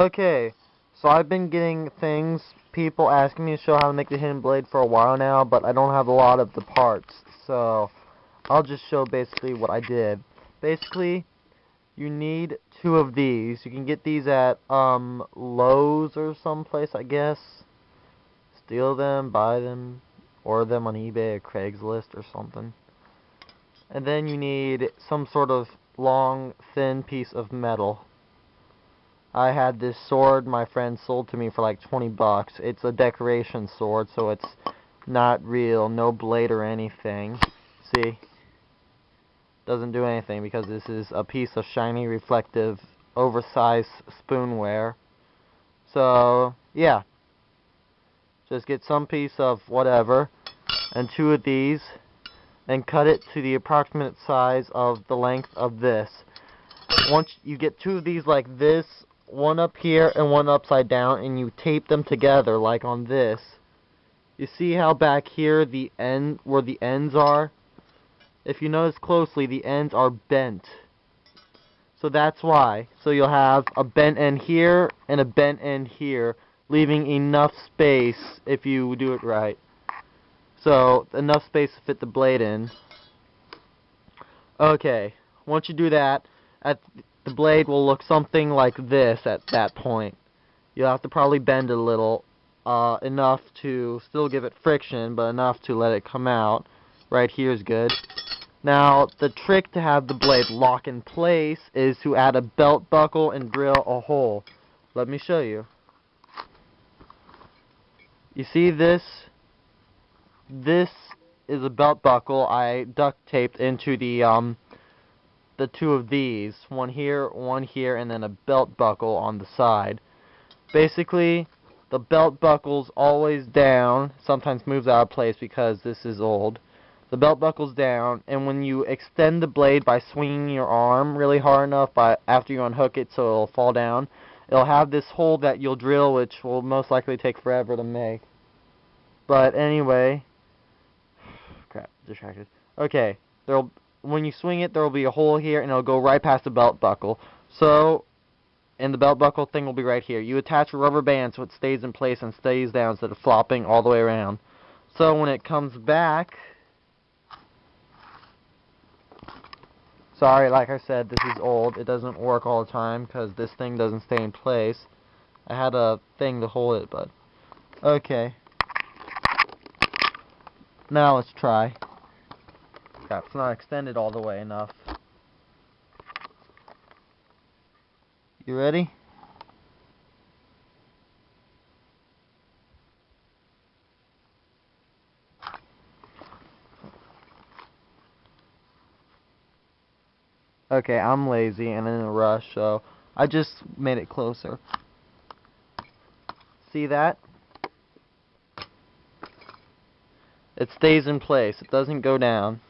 Okay, so I've been getting people asking me to show how to make the hidden blade for a while now, but I don't have a lot of the parts, so I'll just show basically what I did. Basically, you need 2 of these. You can get these at Lowe's or someplace, I guess. Steal them, buy them, order them on eBay or Craigslist or something. And then you need some sort of long, thin piece of metal. I had this sword my friend sold to me for like 20 bucks. It's a decoration sword, so it's not real, no blade or anything. See? Doesn't do anything because this is a piece of shiny, reflective, oversized spoonware. So, yeah. Just get some piece of whatever, and 2 of these, and cut it to the approximate size of the length of this. Once you get 2 of these like this, one up here and one upside down, and you tape them together like on this. You see how back here where the ends are? If you notice closely, the ends are bent. So that's why. So you'll have a bent end here and a bent end here, leaving enough space if you do it right. So enough space to fit the blade in. Okay, once you do that, the blade will look something like this at that point. You'll have to probably bend it a little, enough to still give it friction, but enough to let it come out. Right here is good. Now, the trick to have the blade lock in place is to add a belt buckle and drill a hole. Let me show you. You see this? This is a belt buckle I duct taped into the 2 of these. One here, and then a belt buckle on the side. Basically, the belt buckle's always down. Sometimes moves out of place because this is old. The belt buckle's down, and when you extend the blade by swinging your arm really hard enough after you unhook it so it'll fall down, it'll have this hole that you'll drill, which will most likely take forever to make. But anyway, crap, distracted. Okay, when you swing it, there will be a hole here, and it'll go right past the belt buckle. So, and the belt buckle thing will be right here. You attach a rubber band so it stays in place and stays down instead of flopping all the way around. So when it comes back, sorry, like I said, this is old. It doesn't work all the time because this thing doesn't stay in place. I had a thing to hold it, but okay. Now let's try. Crap, it's not extended all the way enough. You ready? Okay, I'm lazy and in a rush, so I just made it closer. See that? It stays in place. It doesn't go down.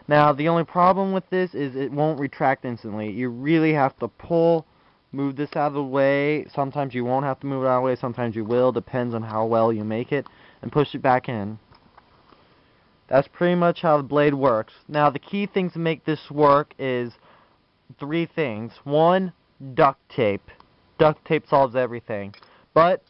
Now, the only problem with this is it won't retract instantly. You really have to pull, move this out of the way. Sometimes you won't have to move it out of the way. Sometimes you will. Depends on how well you make it. And push it back in. That's pretty much how the blade works. Now, the key things to make this work is 3 things. 1, duct tape. Duct tape solves everything. But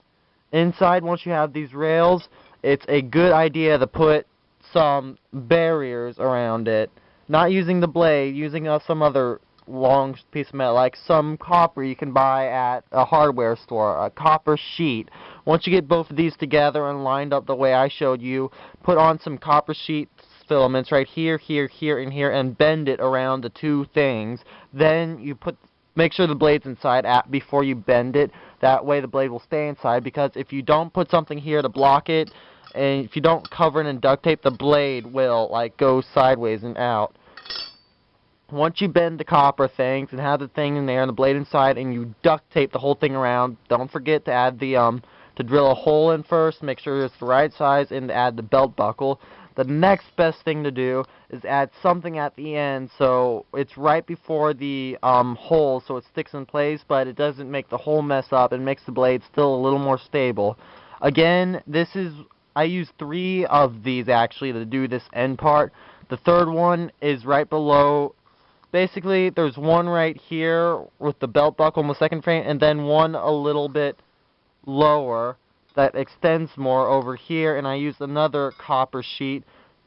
inside, once you have these rails, it's a good idea to put some barriers around it. Not using the blade, using some other long piece of metal, like some copper you can buy at a hardware store, a copper sheet. Once you get both of these together and lined up the way I showed you, put on some copper sheet filaments right here, here, here, and here, and bend it around the 2 things. Then you make sure the blade's inside before you bend it. That way the blade will stay inside, because if you don't put something here to block it, and if you don't cover it in duct tape, the blade will like go sideways and out. Once you bend the copper things and have the thing in there and the blade inside, and you duct tape the whole thing around, don't forget to add to drill a hole in first, make sure it's the right size, and to add the belt buckle. The next best thing to do is add something at the end so it's right before the hole, so it sticks in place, but it doesn't make the hole mess up and makes the blade still a little more stable. Again, I used 3 of these actually to do this end part. The 3rd one is right below basically there's one right here with the belt buckle on the second frame, and then one a little bit lower that extends more over here, and I used another copper sheet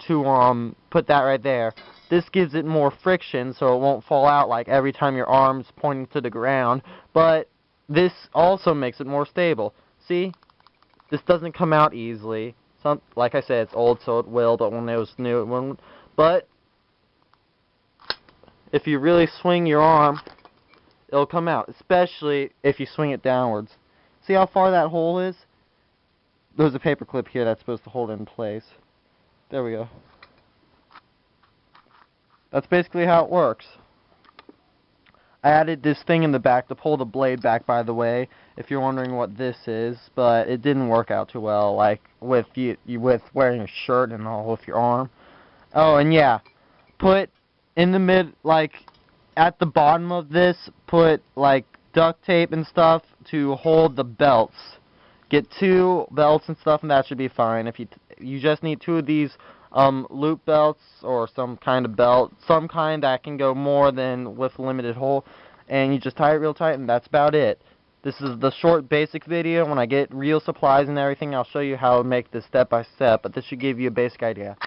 to put that right there. This gives it more friction so it won't fall out like every time your arm's pointing to the ground, but this also makes it more stable. See? This doesn't come out easily. Like I said, it's old, so it will, but when it was new, it wouldn't. But if you really swing your arm, it'll come out, especially if you swing it downwards. See how far that hole is? There's a paper clip here that's supposed to hold it in place. There we go. That's basically how it works. I added this thing in the back to pull the blade back, by the way, if you're wondering what this is, but it didn't work out too well, like with with wearing a shirt and all with your arm. Oh, and yeah, put in the like at the bottom of this, put like duct tape and stuff to hold the belts. Get 2 belts and stuff, and that should be fine. If you just need 2 of these loop belts or some kind of belt, some kind that can go more than with a limited hole, and you just tie it real tight, and that's about it. This is the short basic video. When I get real supplies and everything, I'll show you how to make this step by step, but this should give you a basic idea.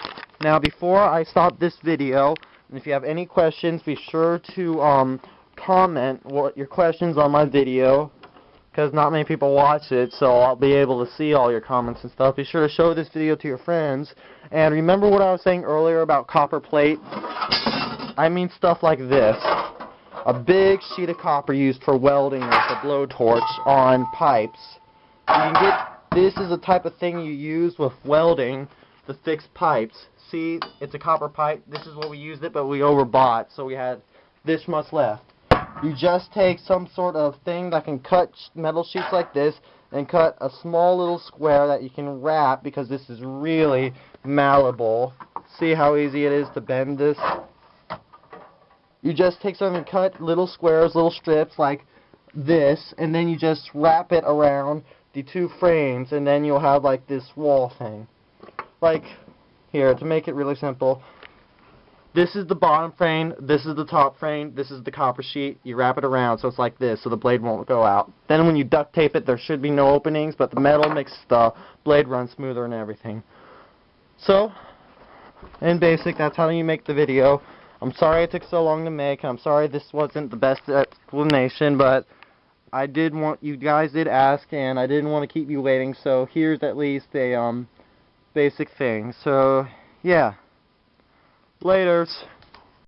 Now, before I stop this video, and if you have any questions, be sure to comment what your questions on my video, because not many people watch it, so I'll be able to see all your comments and stuff. Be sure to show this video to your friends. And remember what I was saying earlier about copper plate? I mean stuff like this. A big sheet of copper used for welding with a blowtorch on pipes. You can get, this is the type of thing you use with welding to fix pipes. See, it's a copper pipe. This is what we used it, but we overbought, so we had this much left. You just take some sort of thing that can cut metal sheets like this and cut a small little square that you can wrap, because this is really malleable. See how easy it is to bend this? You just take something and cut little squares, little strips like this, and then you just wrap it around the 2 frames, and then you'll have like this wall thing. Like here, to make it really simple. This is the bottom frame, this is the top frame, this is the copper sheet. You wrap it around so it's like this, so the blade won't go out. Then when you duct tape it, there should be no openings, but the metal makes the blade run smoother and everything. So, in basic, that's how you make the video. I'm sorry it took so long to make. I'm sorry this wasn't the best explanation, but you guys did ask, and I didn't want to keep you waiting, so here's at least a basic thing. So, yeah. Laters.